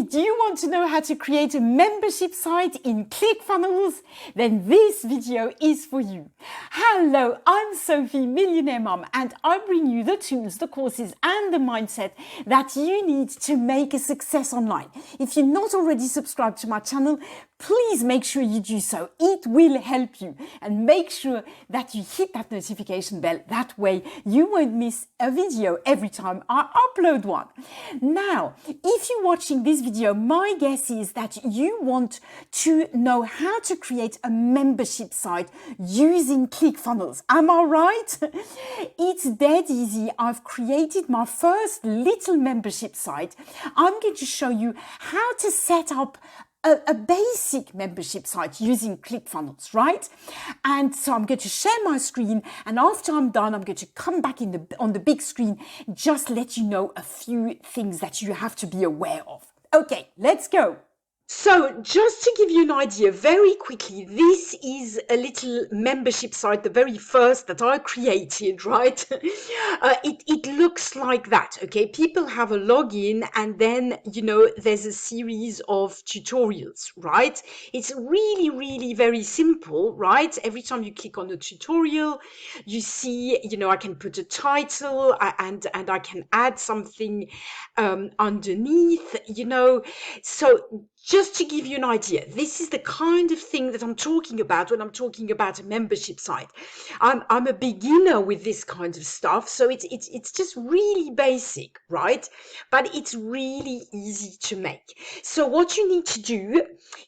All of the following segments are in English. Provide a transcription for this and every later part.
Hey, do you want to know how to create a membership site in Clickfunnels? Then this video is for you. Hello, I'm Sophie, Millionaire Mum, and I bring you the tools, the courses, and the mindset that you need to make a success online. If you're not already subscribed to my channel, please make sure you do so. It will help you. And make sure that you hit that notification bell. That way you won't miss a video every time I upload one. Now, if you're watching this video, my guess is that you want to know how to create a membership site using Clickfunnels. Am I right? It's dead easy. I've created my first little membership site. I'm going to show you how to set up a basic membership site using Clickfunnels, right? And so I'm going to share my screen, and after I'm done, I'm going to come back on the big screen, just let you know a few things that you have to be aware of. Okay, let's go. So just to give you an idea very quickly, this is a little membership site, the very first that I created, right? It looks like that, okay? People have a login and then, there's a series of tutorials, right? It's really, really very simple, right? Every time you click on a tutorial, you see, I can put a title and I can add something underneath, so just to give you an idea, this is the kind of thing that I'm talking about when I'm talking about a membership site. I'm a beginner with this kind of stuff, so it's just really basic, right? But it's really easy to make. So what you need to do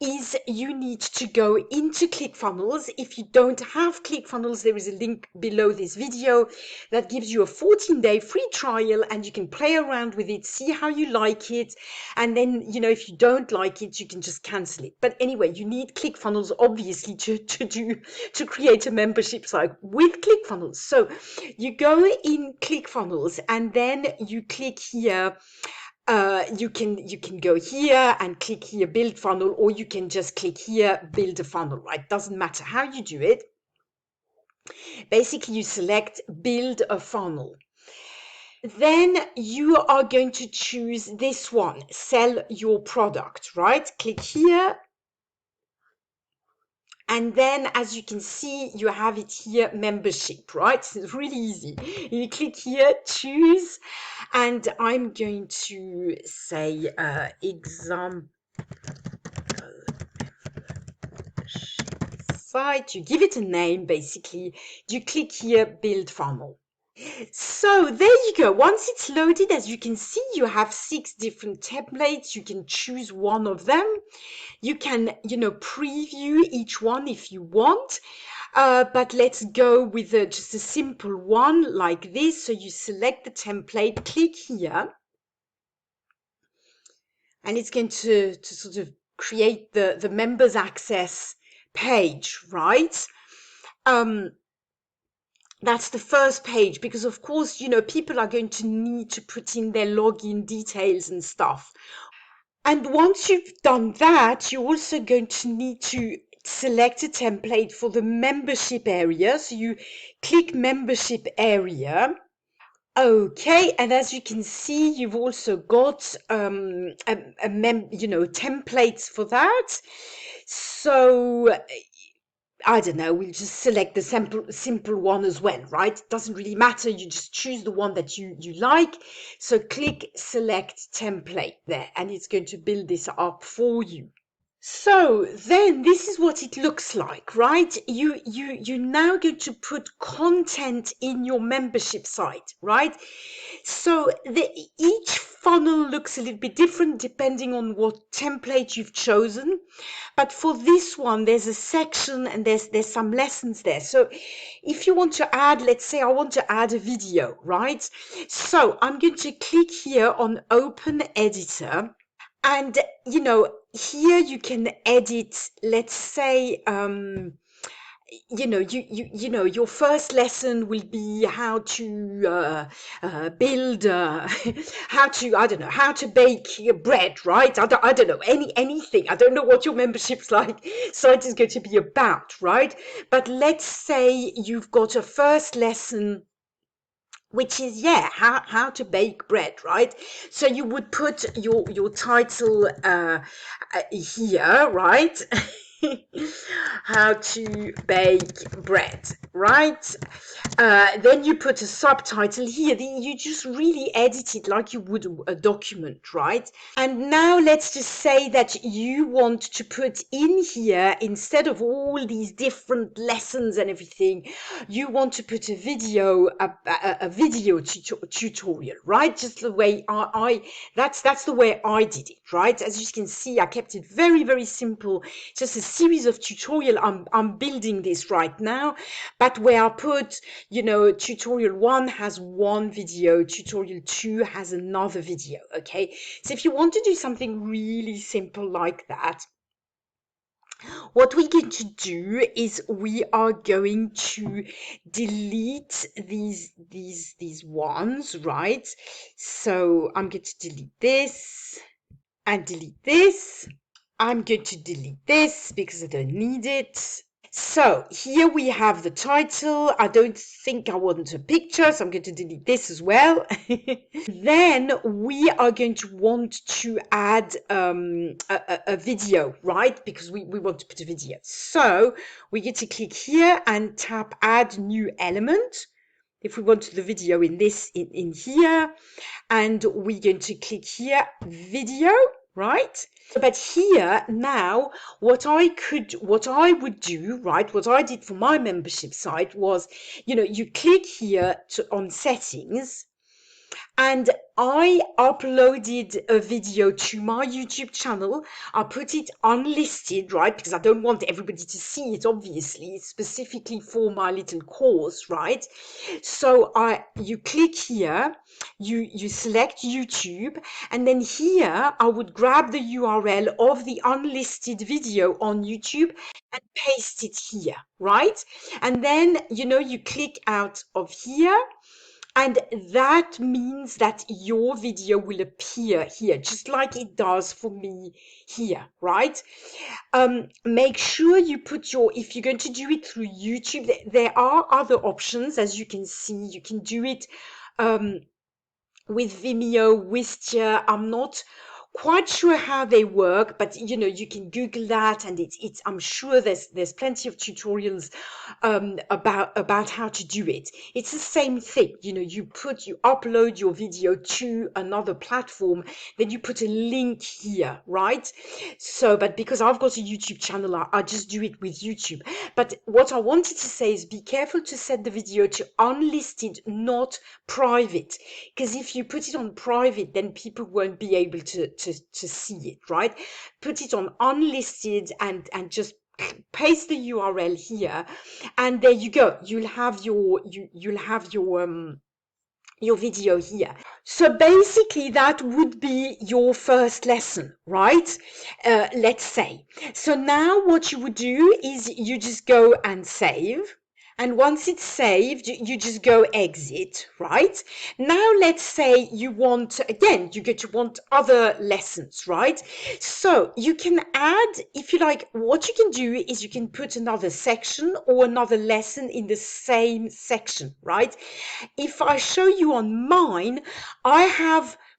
is you need to go into Clickfunnels. If you don't have Clickfunnels, there is a link below this video that gives you a 14-day free trial, and you can play around with it, see how you like it, and then if you don't like it, you can just cancel it. But anyway, you need Clickfunnels obviously to create a membership site with Clickfunnels. So you go in Clickfunnels and then you click here. You can go here and click here, build funnel, or you can just click here, build a funnel, right? Doesn't matter how you do it. Basically, you select build a funnel. Then you are going to choose this one, sell your product, right? Click here. And then, as you can see, you have it here, membership, right? It's really easy. You click here, choose, and I'm going to say example site. You give it a name, basically. You click here, build funnel. So there you go. Once it's loaded, as you can see, you have 6 different templates. You can choose one of them. You can, preview each one if you want. But let's go with just a simple one like this. So you select the template, click here, and it's going to sort of create the members access page, right? That's the first page because, of course, people are going to need to put in their login details and stuff. And once you've done that, you're also going to need to select a template for the membership area. So you click membership area. Okay, and as you can see, you've also got templates for that. So I don't know, we'll just select the simple one as well, right? It doesn't really matter. You just choose the one that you like. So click select template there, and it's going to build this up for you. So then this is what it looks like, right? You're now going to put content in your membership site, right? So each funnel looks a little bit different depending on what template you've chosen. But for this one, there's a section and there's some lessons there. So if you want to add, let's say I want to add a video, right? So I'm going to click here on Open Editor. And, here you can edit, let's say, your first lesson will be how to build, how to bake bread, right? I don't know, anything. I don't know what your membership's site is going to be about, right? But let's say you've got a first lesson which is, yeah, how to bake bread, right? So you would put your title here, right? How to bake bread, right? Then you put a subtitle here. You just really edit it like you would a document, right? And now let's just say that you want to put in here, instead of all these different lessons and everything, you want to put a video, a video tutorial, right? Just the way that's the way I did it, right? As you can see, I kept it very, very simple. Just a series of tutorial. I'm building this right now, but where I put, tutorial 1 has one video, tutorial 2 has another video. Okay, so if you want to do something really simple like that, what we're going to do is we are going to delete these ones, right? So I'm going to delete this and delete this. I'm going to delete this because I don't need it. So here we have the title. I don't think I want a picture, so I'm going to delete this as well. Then we are going to want to add a video, right? Because we want to put a video. So we get to click here and tap add new element. If we want the video in here, and we're going to click here video, right? But here now, what I would do, right, what I did for my membership site was, you click here on settings, and I uploaded a video to my YouTube channel. I put it unlisted, right? Because I don't want everybody to see it, obviously, specifically for my little course, right? So you click here, you select YouTube, and then here I would grab the URL of the unlisted video on YouTube and paste it here, right? And then, you click out of here, and that means that your video will appear here, just like it does for me here, right? Make sure you put if you're going to do it through YouTube, there are other options. As you can see, you can do it with Vimeo, Wistia. I'm not quite sure how they work, but you can Google that, and it's I'm sure there's plenty of tutorials about how to do it. It's the same thing. You upload your video to another platform, then you put a link here, right? So, but because I've got a YouTube channel, I just do it with YouTube. But what I wanted to say is, be careful to set the video to unlisted, not private, because if you put it on private, then people won't be able to see it, right? Put it on unlisted and just paste the URL here, and there you go. You'll have your video here. So basically that would be your first lesson, right? Let's say. So now what you would do is you just go and save. And once it's saved, you just go exit, right? Now, let's say you want, again, you get to want other lessons, right? So you can add, if you like, what you can do is you can put another section or another lesson in the same section, right? If I show you on mine,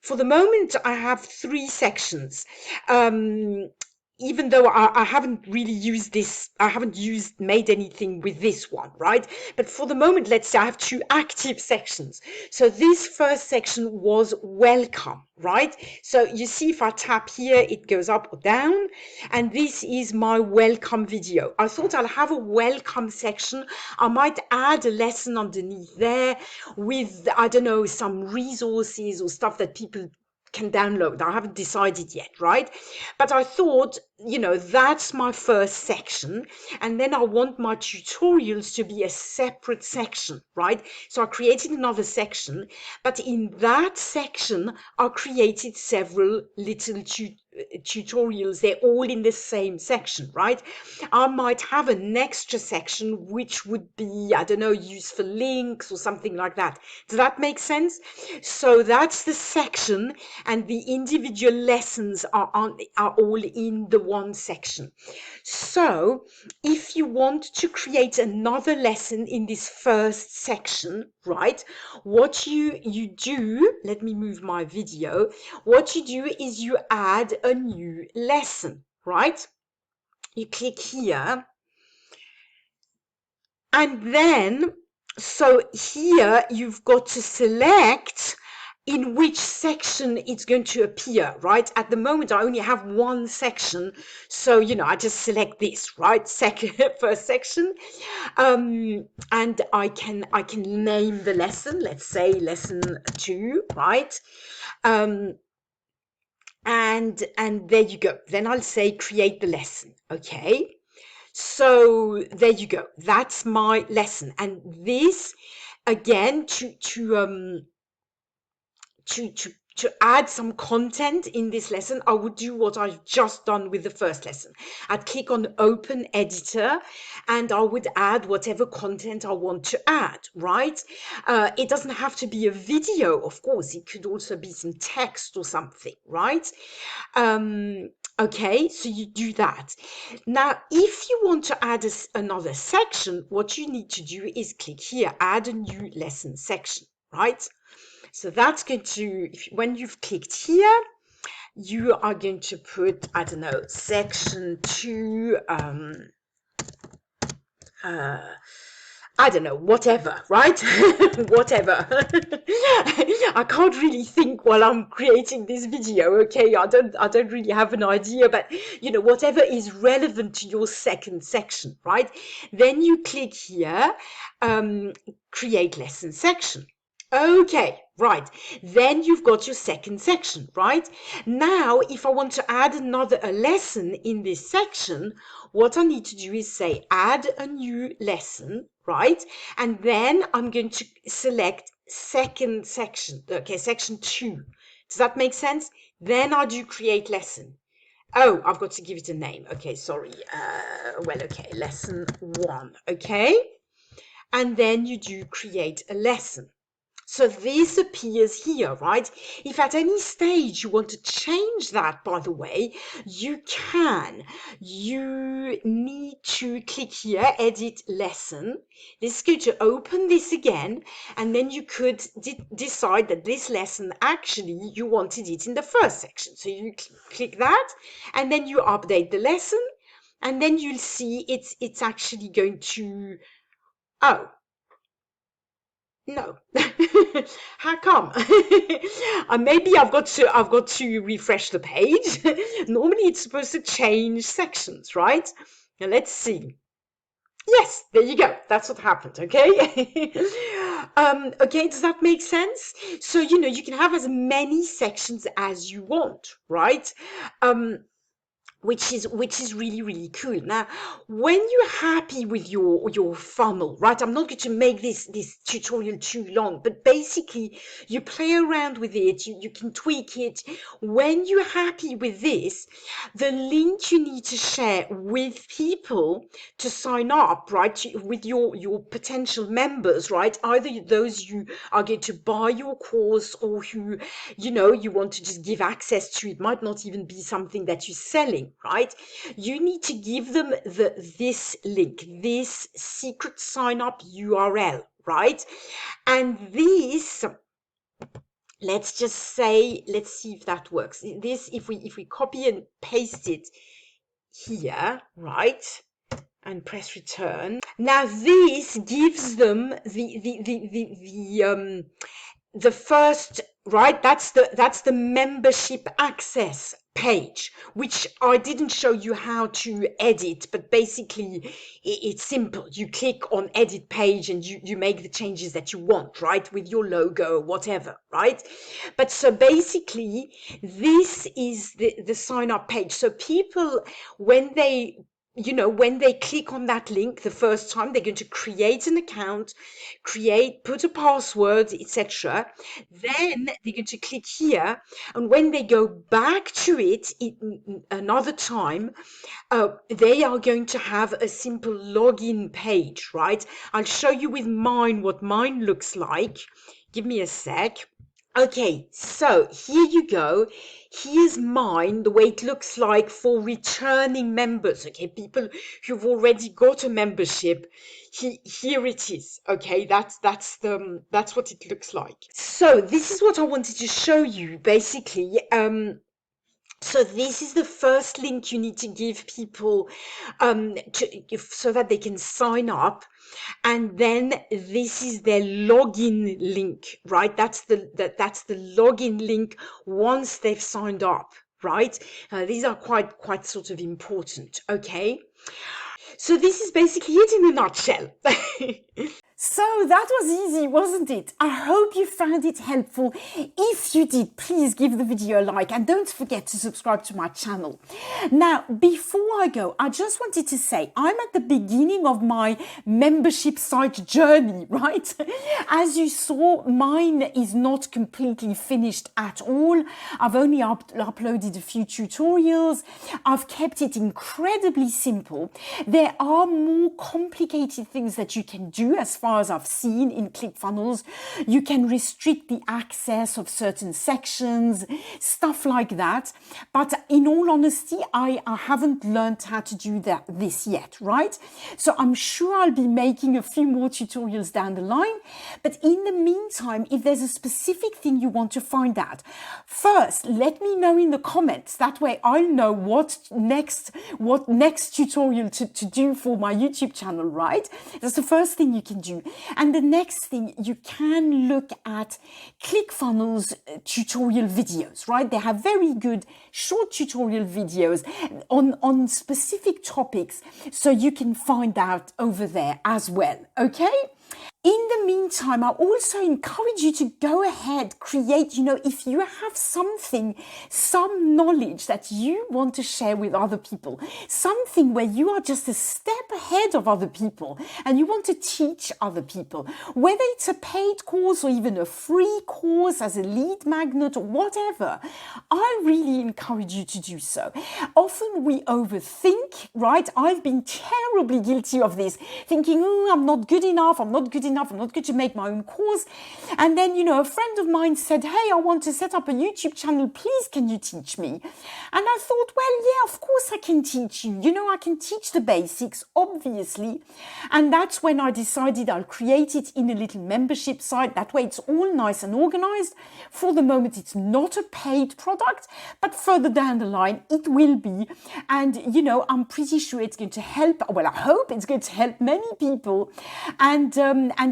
for the moment, I have 3 sections. Even though I haven't really used this, I haven't made anything with this one, right? But for the moment, let's say I have 2 active sections. So this first section was welcome, right? So you see, if I tap here, it goes up or down, and this is my welcome video. I thought I'll have a welcome section. I might add a lesson underneath there with, I don't know, some resources or stuff that people can download. I haven't decided yet, right? But I thought, that's my first section, and then I want my tutorials to be a separate section, right? So I created another section, but in that section I created several little tutorials. They're all in the same section, right? I might have an extra section which would be, I don't know, useful links or something like that. Does that make sense? So that's the section, and the individual lessons are all in the one section. So if you want to create another lesson in this first section, right, what you do, let me move my video, what you do is you add a new lesson, right? You click here, and then, so here you've got to select in which section it's going to appear, right? At the moment, I only have one section. So, I just select this, right? First section. And I can name the lesson. Let's say lesson 2, right? And there you go. Then I'll say create the lesson. Okay. So there you go. That's my lesson. And this, again, to add some content in this lesson, I would do what I've just done with the first lesson. I'd click on Open Editor and I would add whatever content I want to add, right? It doesn't have to be a video, of course. It could also be some text or something, right? Okay, so you do that. Now, if you want to add another section, what you need to do is click here, Add a new lesson section, right? So that's going to, when you've clicked here, you are going to put, I don't know, section 2, I don't know, whatever, right? Whatever. I can't really think while I'm creating this video, okay? I don't really have an idea, but whatever is relevant to your second section, right? Then you click here, create lesson section. Okay, right. Then you've got your second section, right? Now, if I want to add a lesson in this section, what I need to do is say add a new lesson, right? And then I'm going to select second section, okay, section 2. Does that make sense? Then I do create lesson. Oh, I've got to give it a name. Okay, sorry. Okay, lesson 1, okay? And then you do create a lesson. So this appears here, right? If at any stage you want to change that, by the way, you can. You need to click here, Edit Lesson. This is going to open this again, and then you could decide that this lesson, actually, you wanted it in the first section. So you click that, and then you update the lesson, and then you'll see it's actually going to... Oh, no. How come? Maybe I've got to refresh the page. Normally it's supposed to change sections, right? Now let's see. Yes, there you go. That's what happened, okay? Okay, does that make sense? So, you can have as many sections as you want, right? Which is really, really cool. Now, when you're happy with your funnel, right? I'm not going to make this tutorial too long, but basically you play around with it, you can tweak it. When you're happy with this, the link you need to share with people to sign up, right? With your potential members, right? Either those you are going to buy your course or who, you want to just give access to. It might not even be something that you're selling, right? You need to give them this link, this secret sign up URL, right? And this, let's just say, let's see if that works. This, if we copy and paste it here, right? And press return. Now this gives them the first, right? That's the membership access page, which I didn't show you how to edit, but basically it's simple. You click on edit page and you make the changes that you want, right? With your logo or whatever, right? But so basically this is the sign up page. So people, when they click on that link the first time, they're going to create an account, put a password, etc. Then they're going to click here, and when they go back to it another time, they are going to have a simple login page, right? I'll show you with mine what mine looks like. Give me a sec. Okay, so here you go. Here's mine, the way it looks like for returning members. Okay, people who've already got a membership. Here it is. Okay, that's what it looks like. So this is what I wanted to show you, basically. So this is the first link you need to give people so that they can sign up. And then this is their login link, right? That's the login link once they've signed up, right? These are quite sort of important, okay? So this is basically it in a nutshell. So that was easy, wasn't it? I hope you found it helpful. If you did, please give the video a like and don't forget to subscribe to my channel. Now, before I go, I just wanted to say I'm at the beginning of my membership site journey, right? As you saw, mine is not completely finished at all. I've only uploaded a few tutorials. I've kept it incredibly simple. There are more complicated things that you can do as far as I've seen in Clickfunnels. You can restrict the access of certain sections, stuff like that. But in all honesty, I haven't learned how to do this yet, right? So I'm sure I'll be making a few more tutorials down the line. But in the meantime, if there's a specific thing you want to find out, first, let me know in the comments. That way I'll know what next tutorial to do for my YouTube channel, right? That's the first thing you can do. And the next thing, you can look at Clickfunnels tutorial videos, right? They have very good short tutorial videos on specific topics, so you can find out over there as well, okay? In the meantime, I also encourage you to go ahead, create, if you have some knowledge that you want to share with other people, something where you are just a step ahead of other people and you want to teach other people, whether it's a paid course or even a free course as a lead magnet or whatever, I really encourage you to do so. Often we overthink, right? I've been terribly guilty of this, thinking, oh, I'm not good enough, I'm not good to make my own course. And then, a friend of mine said, hey, I want to set up a YouTube channel. Please, can you teach me? And I thought, well, yeah, of course I can teach you. I can teach the basics, obviously. And that's when I decided I'll create it in a little membership site. That way it's all nice and organized. For the moment, it's not a paid product, but further down the line, it will be. And, I'm pretty sure it's going to help. Well, I hope it's going to help many people. And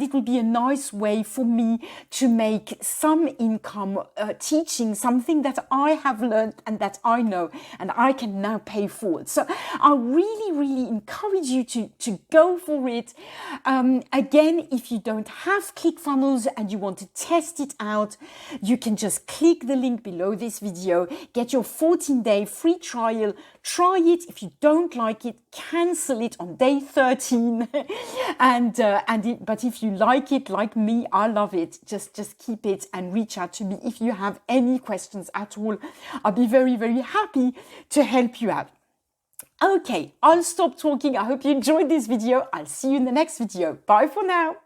it will be a nice way for me to make some income teaching something that I have learned and that I know and I can now pay forward. So I really, really encourage you to go for it. Again, if you don't have Clickfunnels and you want to test it out, you can just click the link below this video, get your 14-day free trial, try it. If you don't like it, cancel it on day 13. But if you like it, like me, I love it. Just keep it and reach out to me if you have any questions at all. I'll be very, very happy to help you out. Okay, I'll stop talking. I hope you enjoyed this video. I'll see you in the next video. Bye for now.